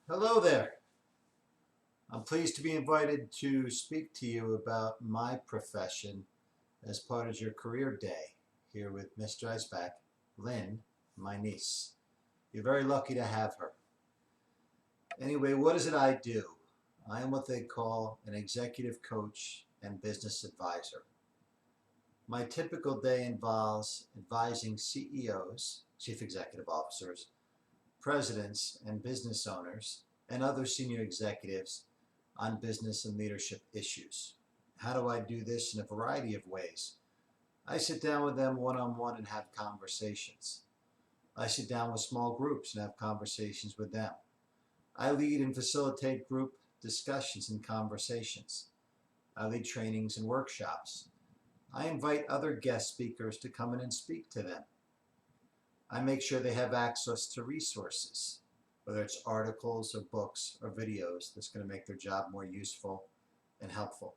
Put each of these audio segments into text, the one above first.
Hello there. I'm pleased to be invited to speak to you about my profession as part of your career day here with Miss Dreisbach, Lynn, my niece. You're very lucky to have her. Anyway, what is it I do? I am what they call an executive coach and business advisor. My typical day involves advising CEOs, chief executive officers, presidents and business owners, and other senior executives on business and leadership issues. How do I do this? In a variety of ways. I sit down with them one-on-one and have conversations. I sit down with small groups and have conversations with them. I lead and facilitate group discussions and conversations. I lead trainings and workshops. I invite other guest speakers to come in and speak to them. I make sure they have access to resources, whether it's articles or books or videos that's going to make their job more useful and helpful.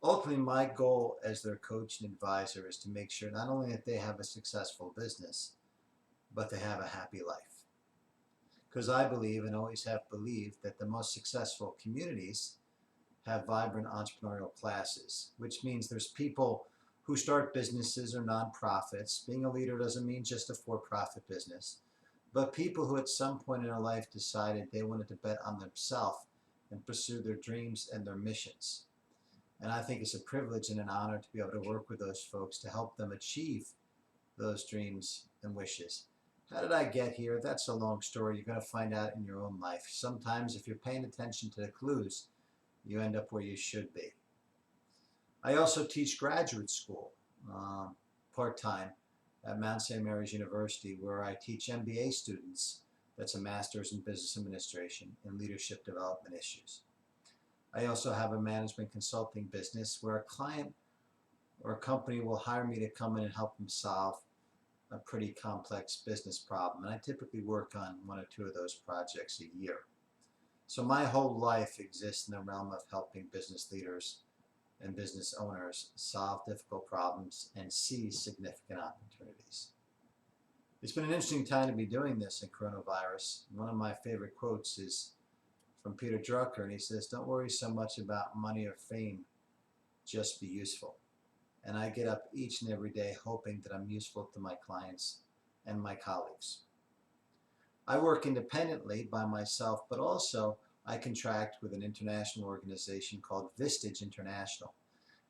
Ultimately, my goal as their coach and advisor is to make sure not only that they have a successful business, but they have a happy life. Because I believe and always have believed that the most successful communities have vibrant entrepreneurial classes, which means there's people who start businesses or nonprofits. Being a leader doesn't mean just a for-profit business, but people who at some point in their life decided they wanted to bet on themselves and pursue their dreams and their missions. And I think it's a privilege and an honor to be able to work with those folks to help them achieve those dreams and wishes. How did I get here? That's a long story. You're going to find out in your own life. Sometimes if you're paying attention to the clues, you end up where you should be. I also teach graduate school part-time at Mount St. Mary's University, where I teach MBA students, that's a Master's in Business Administration, and Leadership Development Issues. I also have a management consulting business where a client or a company will hire me to come in and help them solve a pretty complex business problem. And I typically work on one or two of those projects a year. So my whole life exists in the realm of helping business leaders and business owners solve difficult problems and seize significant opportunities. It's been an interesting time to be doing this in coronavirus. One of my favorite quotes is from Peter Drucker, and he says, "Don't worry so much about money or fame, just be useful." And I get up each and every day hoping that I'm useful to my clients and my colleagues. I work independently by myself, but also I contract with an international organization called Vistage International.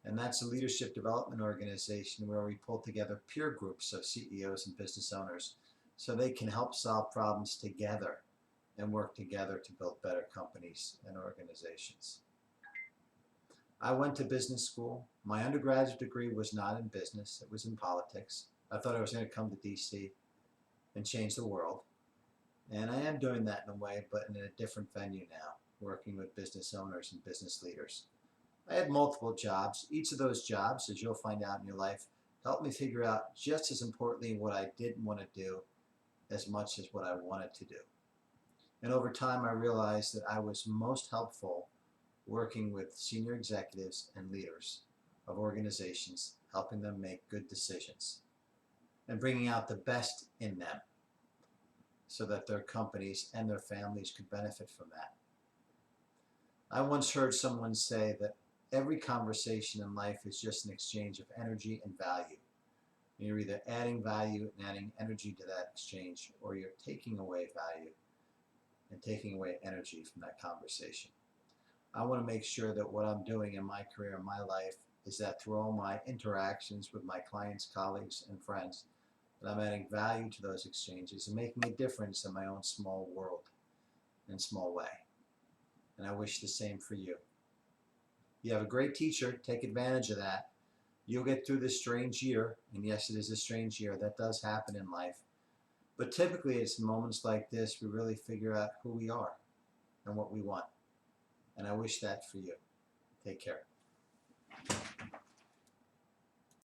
And that's a leadership development organization where we pull together peer groups of CEOs and business owners so they can help solve problems together and work together to build better companies and organizations. I went to business school. My undergraduate degree was not in business, it was in politics. I thought I was going to come to DC and change the world. And I am doing that in a way, but in a different venue now, working with business owners and business leaders. I had multiple jobs. Each of those jobs, as you'll find out in your life, helped me figure out just as importantly what I didn't want to do as much as what I wanted to do. And over time, I realized that I was most helpful working with senior executives and leaders of organizations, helping them make good decisions and bringing out the best in them so that their companies and their families could benefit from that. I once heard someone say that every conversation in life is just an exchange of energy and value. And you're either adding value and adding energy to that exchange, or you're taking away value and taking away energy from that conversation. I want to make sure that what I'm doing in my career and my life is that through all my interactions with my clients, colleagues, and friends, that I'm adding value to those exchanges and making a difference in my own small world and small way. And I wish the same for you. You have a great teacher. Take advantage of that. You'll get through this strange year, and yes, it is a strange year. That does happen in life. But typically, it's in moments like this we really figure out who we are and what we want. And I wish that for you. Take care.